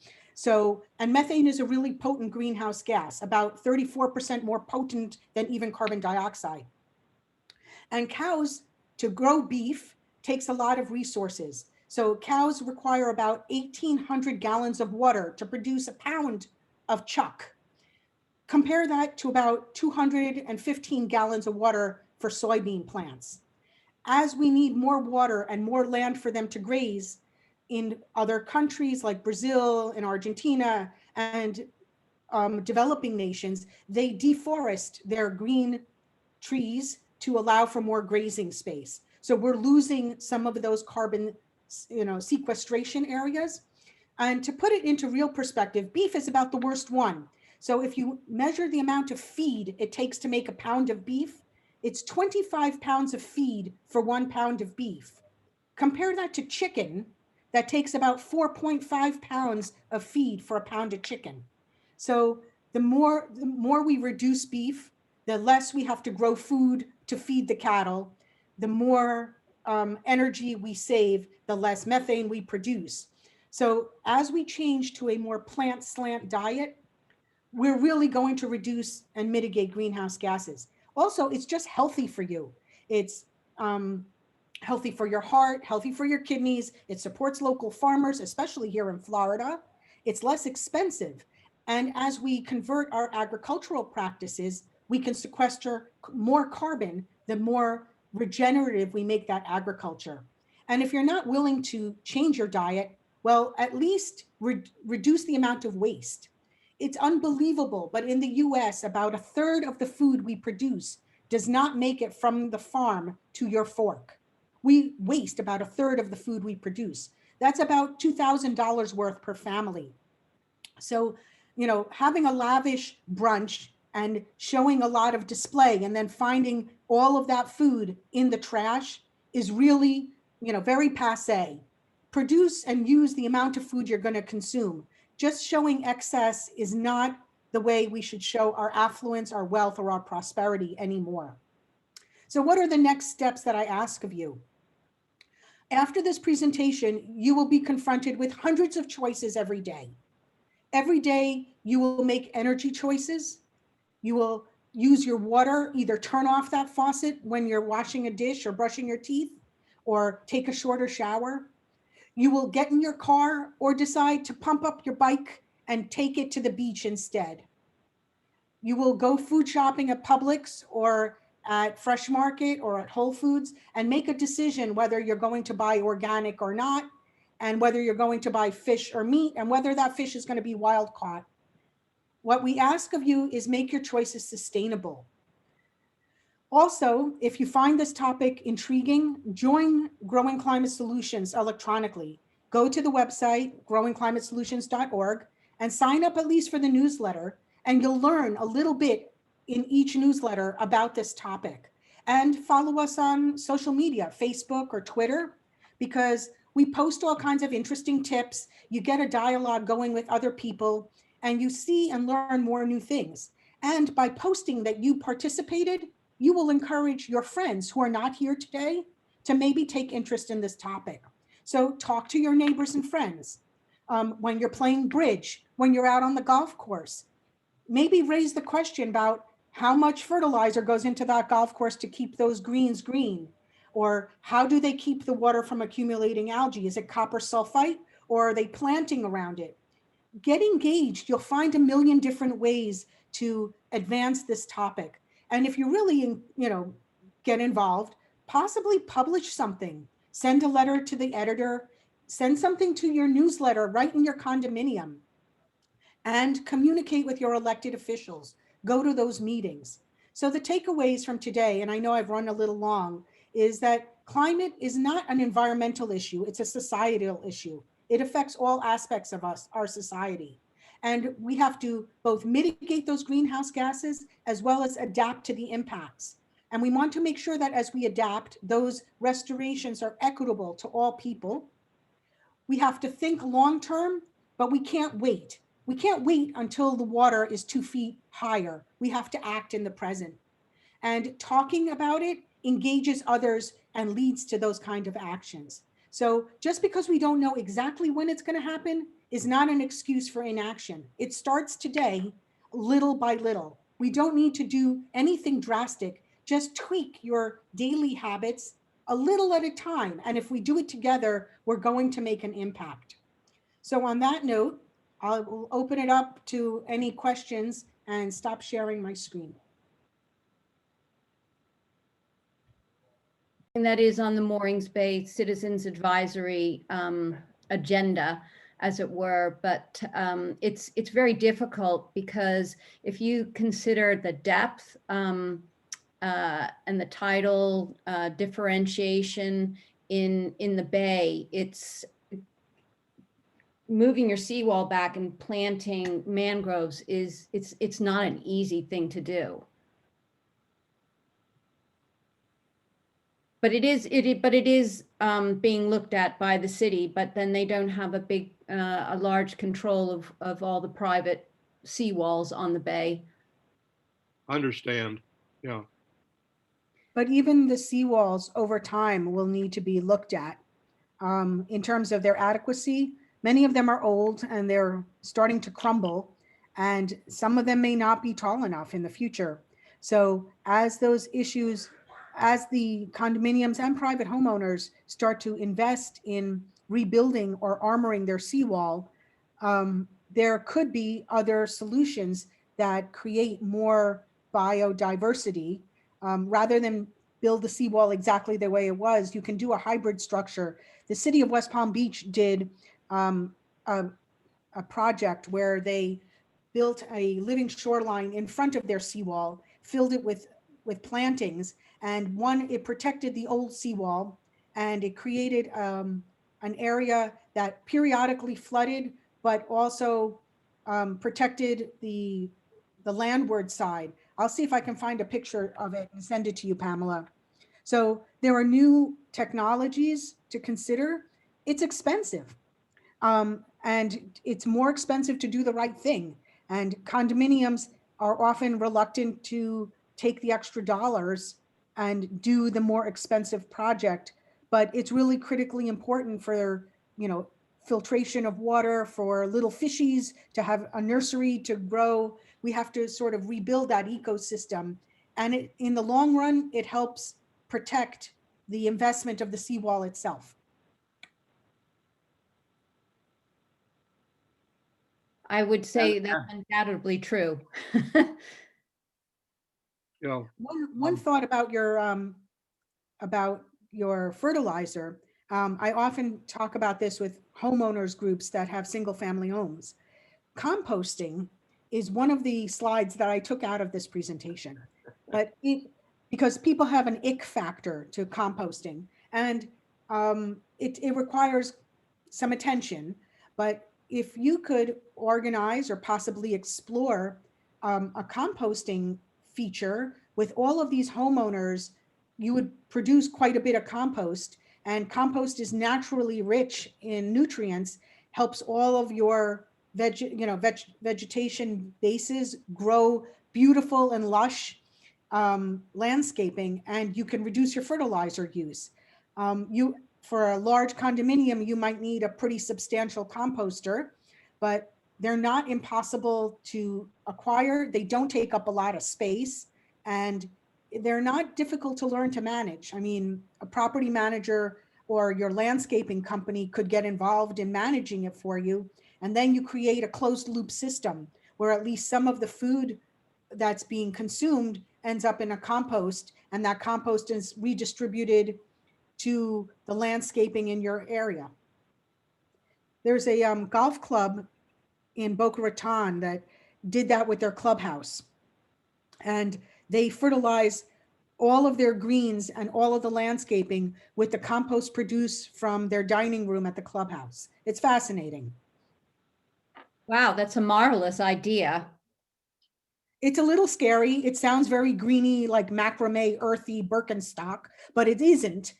S3: And methane is a really potent greenhouse gas, about 34% more potent than even carbon dioxide. And cows, to grow beef, takes a lot of resources. So cows require about 1,800 gallons of water to produce a pound of chuck. Compare that to about 215 gallons of water for soybean plants. As we need more water and more land for them to graze in other countries like Brazil and Argentina and developing nations, they deforest their green trees to allow for more grazing space. So we're losing some of those carbon, sequestration areas. And to put it into real perspective, beef is about the worst one. So if you measure the amount of feed it takes to make a pound of beef, it's 25 pounds of feed for 1 pound of beef. Compare that to chicken, that takes about 4.5 pounds of feed for a pound of chicken. So the more we reduce beef, the less we have to grow food to feed the cattle, the more energy we save, the less methane we produce. So as we change to a more plant slant diet, we're really going to reduce and mitigate greenhouse gases. Also, it's just healthy for you. It's healthy for your heart, healthy for your kidneys. It supports local farmers, especially here in Florida. It's less expensive. And as we convert our agricultural practices, we can sequester more carbon, the more regenerative we make that agriculture. And if you're not willing to change your diet, well, at least reduce the amount of waste. It's unbelievable, but in the US, about 1/3 of the food we produce does not make it from the farm to your fork. We waste about 1/3 of the food we produce. That's about $2,000 worth per family. So, having a lavish brunch and showing a lot of display and then finding all of that food in the trash is really, very passé. Produce and use the amount of food you're going to consume. Just showing excess is not the way we should show our affluence, our wealth, or our prosperity anymore. So what are the next steps that I ask of you? After this presentation, you will be confronted with hundreds of choices every day. Every day, you will make energy choices. You will use your water, either turn off that faucet when you're washing a dish or brushing your teeth, or take a shorter shower. You will get in your car or decide to pump up your bike and take it to the beach instead. You will go food shopping at Publix or at Fresh Market or at Whole Foods and make a decision whether you're going to buy organic or not, and whether you're going to buy fish or meat, and whether that fish is going to be wild caught. What we ask of you is make your choices sustainable. Also, if you find this topic intriguing, join Growing Climate Solutions electronically. Go to the website, growingclimatesolutions.org, and sign up at least for the newsletter, and you'll learn a little bit in each newsletter about this topic. And follow us on social media, Facebook or Twitter, because we post all kinds of interesting tips. You get a dialogue going with other people, and you see and learn more new things. And by posting that you participated, you will encourage your friends who are not here today to maybe take interest in this topic. So talk to your neighbors and friends. When you're playing bridge, when you're out on the golf course, maybe raise the question about how much fertilizer goes into that golf course to keep those greens green, or how do they keep the water from accumulating algae? Is it copper sulfite, or are they planting around it? Get engaged. You'll find a million different ways to advance this topic. And if you really, get involved, possibly publish something, send a letter to the editor, send something to your newsletter right in your condominium, and communicate with your elected officials. Go to those meetings. So the takeaways from today, and I know I've run a little long, is that climate is not an environmental issue, it's a societal issue. It affects all aspects of our society. And we have to both mitigate those greenhouse gases as well as adapt to the impacts. And we want to make sure that as we adapt, those restorations are equitable to all people. We have to think long-term, but we can't wait. We can't wait until the water is 2 feet higher. We have to act in the present. And talking about it engages others and leads to those kind of actions. So just because we don't know exactly when it's going to happen is not an excuse for inaction. It starts today, little by little. We don't need to do anything drastic. Just tweak your daily habits a little at a time. And if we do it together, we're going to make an impact. So on that note, I'll open it up to any questions and stop sharing my screen.
S1: And that is on the Moorings Bay Citizens Advisory agenda, as it were, but it's very difficult because if you consider the depth and the tidal differentiation in the bay, it's moving your seawall back and planting mangroves it's not an easy thing to do. But it is being looked at by the city, but then they don't have a large control of all the private seawalls on the bay.
S4: Understand, yeah.
S3: But even the seawalls over time will need to be looked at in terms of their adequacy. Many of them are old and they're starting to crumble, and some of them may not be tall enough in the future. So as those issues, as the condominiums and private homeowners start to invest in rebuilding or armoring their seawall, there could be other solutions that create more biodiversity. Rather than build the seawall exactly the way it was, you can do a hybrid structure. The city of West Palm Beach did a project where they built a living shoreline in front of their seawall, filled it with plantings, and it protected the old seawall, and it created an area that periodically flooded, but also protected the landward side. I'll see if I can find a picture of it and send it to you, Pamela. So there are new technologies to consider. It's expensive. And it's more expensive to do the right thing. And condominiums are often reluctant to take the extra dollars and do the more expensive project. But it's really critically important for, filtration of water, for little fishies to have a nursery to grow. We have to sort of rebuild that ecosystem. And in the long run, it helps protect the investment of the seawall itself.
S1: I would say that's undoubtedly true.
S4: You know,
S3: One thought about your fertilizer. I often talk about this with homeowners groups that have single family homes. Composting is one of the slides that I took out of this presentation, but because people have an ick factor to composting, and it requires some attention. But if you could organize or possibly explore a composting feature with all of these homeowners, you would produce quite a bit of compost, and compost is naturally rich in nutrients, helps all of your vegetation bases grow beautiful and lush landscaping, and you can reduce your fertilizer use. For a large condominium, you might need a pretty substantial composter, but they're not impossible to acquire. They don't take up a lot of space, and they're not difficult to learn to manage. I mean, a property manager or your landscaping company could get involved in managing it for you. And then you create a closed loop system where at least some of the food that's being consumed ends up in a compost, and that compost is redistributed to the landscaping in your area. There's a golf club in Boca Raton that did that with their clubhouse, and they fertilize all of their greens and all of the landscaping with the compost produced from their dining room at the clubhouse. It's fascinating.
S1: Wow, that's a marvelous idea.
S3: It's a little scary. It sounds very greeny, like macrame, earthy Birkenstock, but it isn't.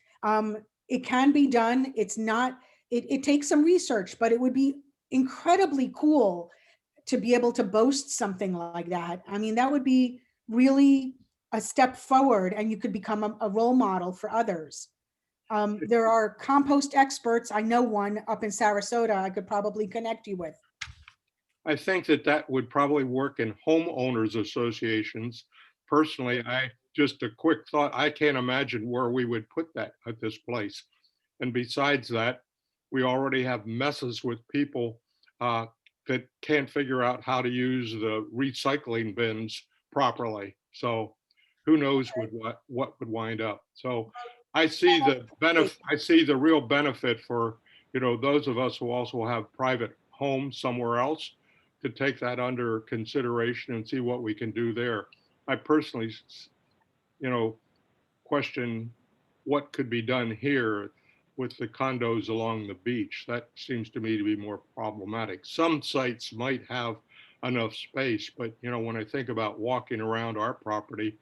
S3: It can be done. It's not, it takes some research, but it would be incredibly cool to be able to boast something like that. I mean, that would be really a step forward, and you could become a role model for others. There are compost experts. I know one up in Sarasota I could probably connect you with.
S4: I think that would probably work in homeowners associations. Personally, just a quick thought, I can't imagine where we would put that at this place. And besides that, we already have messes with people that can't figure out how to use the recycling bins properly. So who knows what would wind up. So I see the benefit, I see the real benefit for, those of us who also have private homes somewhere else, to take that under consideration and see what we can do there. I personally, question what could be done here with the condos along the beach. That seems to me to be more problematic. Some sites might have enough space, but when I think about walking around our property,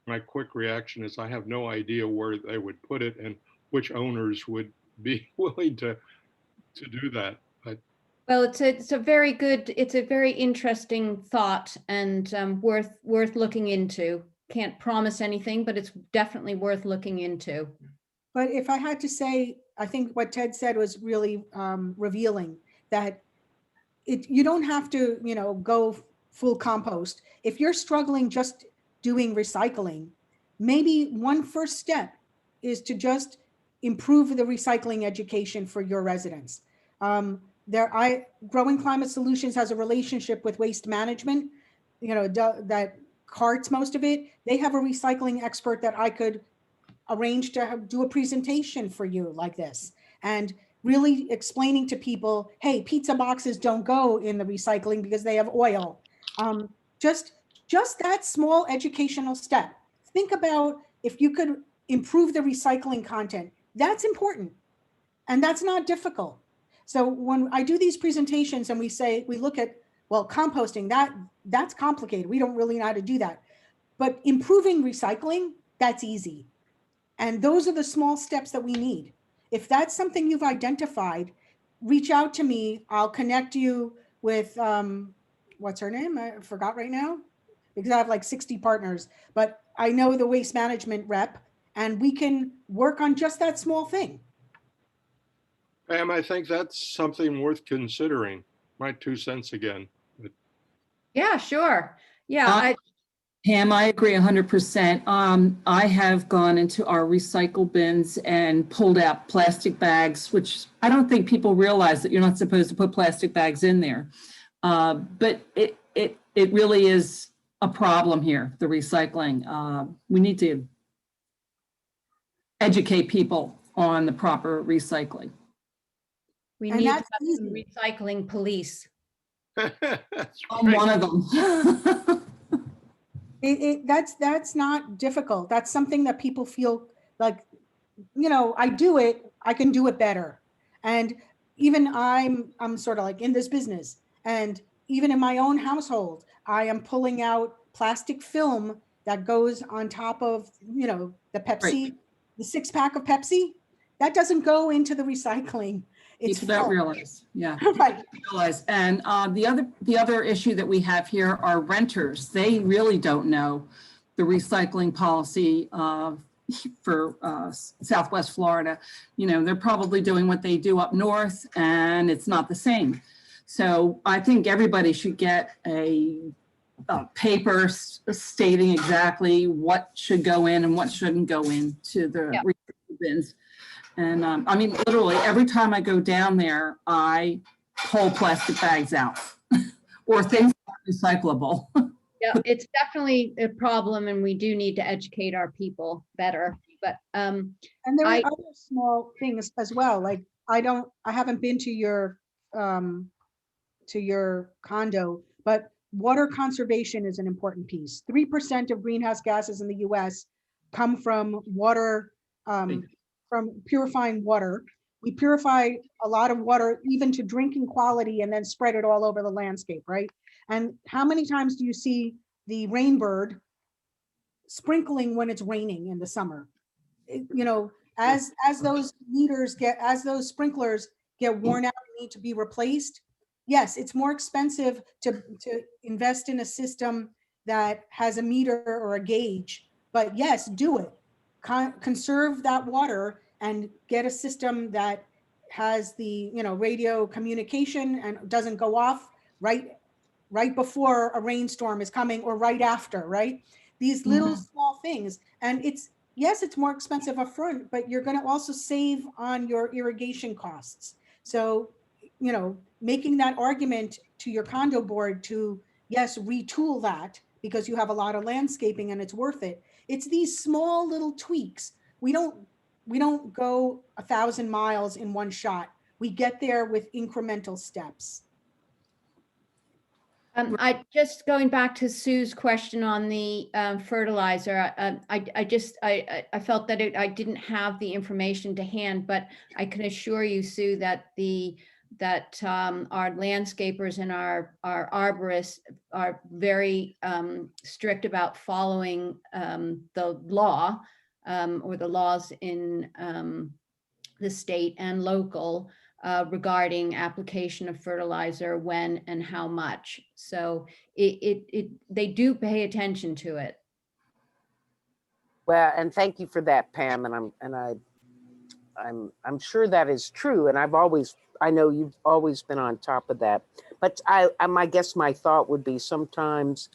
S4: my quick reaction is I have no idea where they would put it and which owners would be willing to do that. But
S1: well, it's a very good, it's a very interesting thought, and worth looking into. Can't promise anything, but it's definitely worth looking into.
S3: But if I had to say, I think what Ted said was really revealing, that you don't have to, go full compost. If you're struggling just doing recycling, maybe one first step is to just improve the recycling education for your residents. Growing Climate Solutions has a relationship with Waste Management, that carts most of it. They have a recycling expert that I could arrange to do a presentation for you like this, and really explaining to people, hey, pizza boxes don't go in the recycling because they have oil. Just that small educational step. Think about if you could improve the recycling content. That's important, and that's not difficult. So when I do these presentations and we look at, well, composting, that's complicated. We don't really know how to do that. But improving recycling, that's easy. And those are the small steps that we need. If that's something you've identified, reach out to me. I'll connect you with, what's her name? I forgot right now, because I have like 60 partners, but I know the waste management rep, and we can work on just that small thing.
S4: Pam, I think that's something worth considering. My 2 cents again. But
S1: Yeah, sure. Yeah,
S5: Pam, I agree 100%. I have gone into our recycle bins and pulled out plastic bags, which I don't think people realize that you're not supposed to put plastic bags in there. But it really is a problem here, the recycling. We need to educate people on the proper recycling.
S1: We
S3: And
S1: need to
S3: that's
S1: have some
S3: easy.
S1: recycling police.
S4: That's
S5: I'm
S4: great.
S5: one of them.
S3: That's not difficult. That's something that people feel like, you know, I do it, I can do it better. And even I'm sort of like in this business, and even in my own household, I am pulling out plastic film that goes on top of, you know, the Pepsi, the 6-pack of Pepsi. That doesn't go into the recycling. It's
S5: People don't
S3: film.
S5: realize, yeah.
S3: Right.
S5: Realize. And the other issue that we have here are renters. They really don't know the recycling policy for Southwest Florida. You know, they're probably doing what they do up north, and it's not the same. So I think everybody should get a paper stating exactly what should go in and what shouldn't go into the recycle bins. And I mean, literally every time I go down there, I pull plastic bags out or things that are recyclable.
S1: Yeah, it's definitely a problem, and we do need to educate our people better. But
S3: And there are other small things as well. Like I haven't been to your condo, but water conservation is an important piece. 3% of greenhouse gases in the US come from water, from purifying water. We purify a lot of water even to drinking quality and then spread it all over the landscape, right? And how many times do you see the rainbird sprinkling when it's raining in the summer? You know, as those as those sprinklers get worn out and need to be replaced, yes, it's more expensive to invest in a system that has a meter or a gauge, but yes, do it. Conserve that water and get a system that has the, you know, radio communication and doesn't go off right before a rainstorm is coming or right after, right? These little small things. And yes, it's more expensive upfront, but you're going to also save on your irrigation costs. So, you know, making that argument to your condo board to, yes, retool that because you have a lot of landscaping and it's worth it. It's these small little tweaks. We don't go 1,000 miles in one shot. We get there with incremental steps.
S1: I just going back to Sue's question on the fertilizer. I felt that I didn't have the information to hand, but I can assure you, Sue, that our landscapers and our arborists are very strict about following the law or the laws in the state and local regarding application of fertilizer, when and how much. So they do pay attention to it.
S6: Well, and thank you for that, Pam. I'm sure that is true. And I know you've always been on top of that. But I guess my thought would be sometimes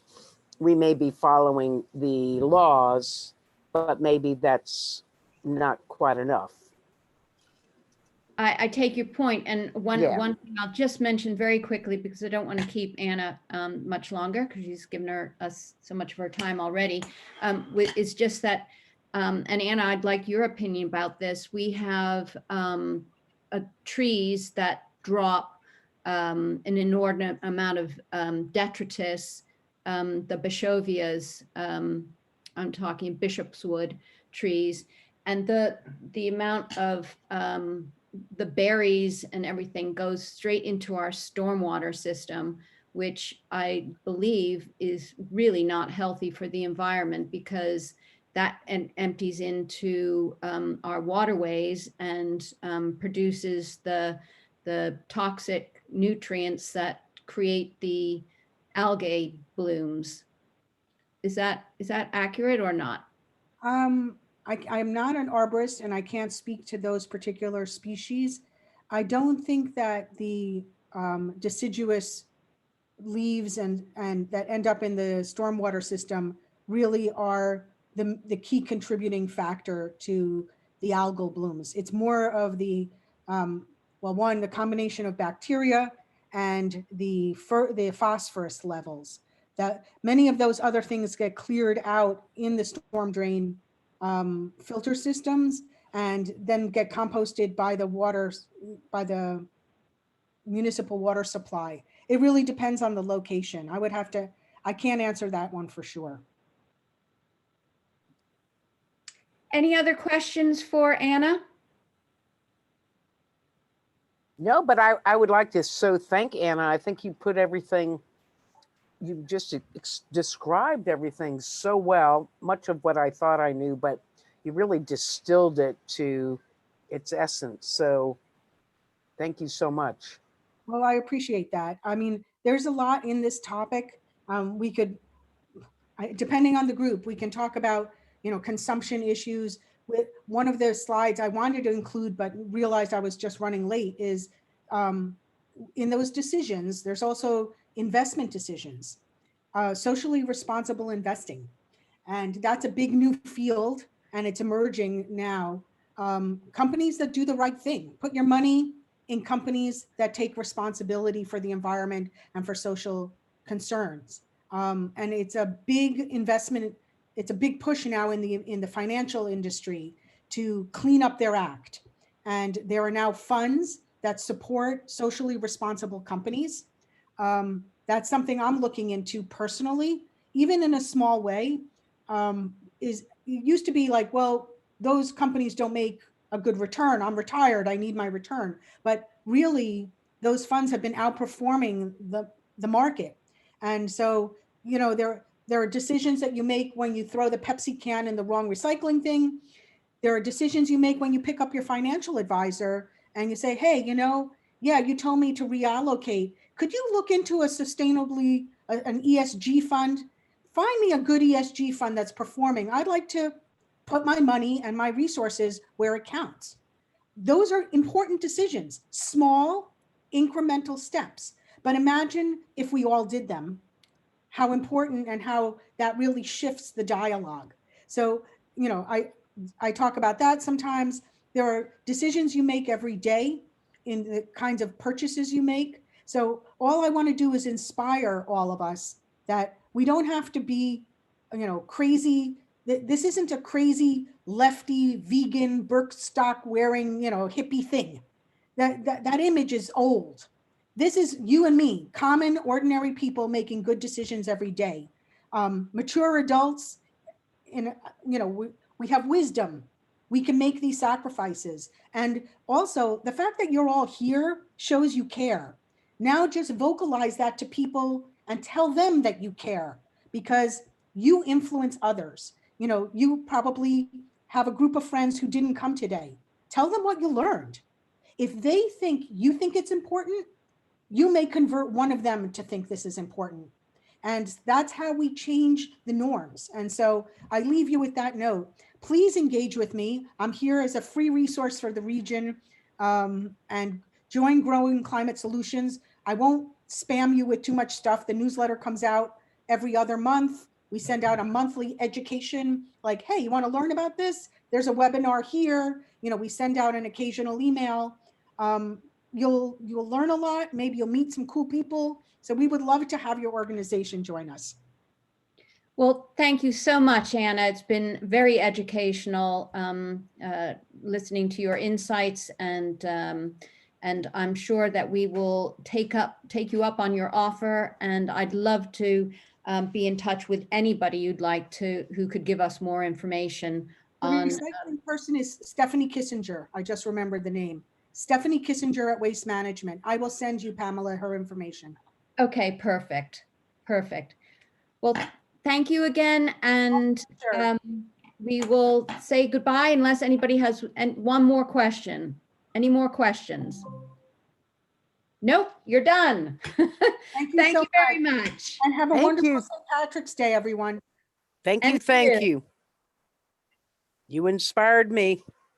S6: we may be following the laws, but maybe that's not quite enough.
S1: I take your point, and one thing I'll just mention very quickly, because I don't want to keep Anna much longer because she's given us so much of her time already. It's just that, and Anna, I'd like your opinion about this. We have trees that drop an inordinate amount of detritus, the Bishovias, I'm talking Bishopswood trees, and the amount of the berries and everything goes straight into our stormwater system, which I believe is really not healthy for the environment, because that empties into our waterways and produces the toxic nutrients that create the algae blooms. Is that accurate or not?
S3: I'm not an arborist and I can't speak to those particular species. I don't think that the deciduous leaves and that end up in the stormwater system really are the key contributing factor to the algal blooms. It's more of the, well, one, the combination of bacteria and the phosphorus levels. That many of those other things get cleared out in the storm drain filter systems and then get composted by the municipal water supply. It really depends on the location. I can't answer that one for sure.
S1: Any other questions for Anna?
S6: No, but I would like to thank Anna. I think you put everything, you just described everything so well, much of what I thought I knew, but you really distilled it to its essence. So thank you so much.
S3: Well, I appreciate that. I mean, there's a lot in this topic. We could, depending on the group, we can talk about, consumption issues. With one of the slides I wanted to include, but realized I was just running late, is in those decisions, there's also investment decisions, socially responsible investing. And that's a big new field and it's emerging now. Companies that do the right thing, put your money in companies that take responsibility for the environment and for social concerns. And it's a big investment. It's a big push now in the financial industry to clean up their act. And there are now funds that support socially responsible companies. That's something I'm looking into personally, even in a small way. It used to be like, well, those companies don't make a good return. I'm retired, I need my return. But really, those funds have been outperforming the market. And so, there are decisions that you make when you throw the Pepsi can in the wrong recycling thing. There are decisions you make when you pick up your financial advisor and you say, hey, yeah, you told me to reallocate. Could you look into an ESG fund? Find me a good ESG fund that's performing. I'd like to put my money and my resources where it counts. Those are important decisions, small incremental steps. But imagine if we all did them, how important and how that really shifts the dialogue. So, I talk about that sometimes. There are decisions you make every day in the kinds of purchases you make. So all I want to do is inspire all of us that we don't have to be, crazy. This isn't a crazy lefty vegan Birkenstock wearing, hippie thing. That image is old. This is you and me, common, ordinary people making good decisions every day. Mature adults, we have wisdom. We can make these sacrifices. And also the fact that you're all here shows you care. Now just vocalize that to people and tell them that you care, because you influence others. You probably have a group of friends who didn't come today. Tell them what you learned. If they think you think it's important, you may convert one of them to think this is important. And that's how we change the norms. And so I leave you with that note. Please engage with me. I'm here as a free resource for the region, and join Growing Climate Solutions. I won't spam you with too much stuff. The newsletter comes out every other month. We send out a monthly education, like, hey, you want to learn about this? There's a webinar here. We send out an occasional email. You'll learn a lot. Maybe you'll meet some cool people. So we would love to have your organization join us.
S1: Well, thank you so much, Anna. It's been very educational listening to your insights, and I'm sure that we will take you up on your offer. And I'd love to be in touch with anybody you'd like to, who could give us more information on.
S3: The recycling person is Stephanie Kissinger. I just remembered the name. Stephanie Kissinger at Waste Management. I will send you, Pamela, her information.
S1: Okay, perfect. Perfect. Well, thank you again. And we will say goodbye unless anybody has one more question. Any more questions? Nope, you're done.
S3: Thank you,
S1: Thank you very much.
S3: And have a
S6: Thank
S3: wonderful
S6: you.
S3: St. Patrick's Day, everyone.
S6: Thank you.
S1: And
S6: Thank
S1: you.
S6: you. You inspired me.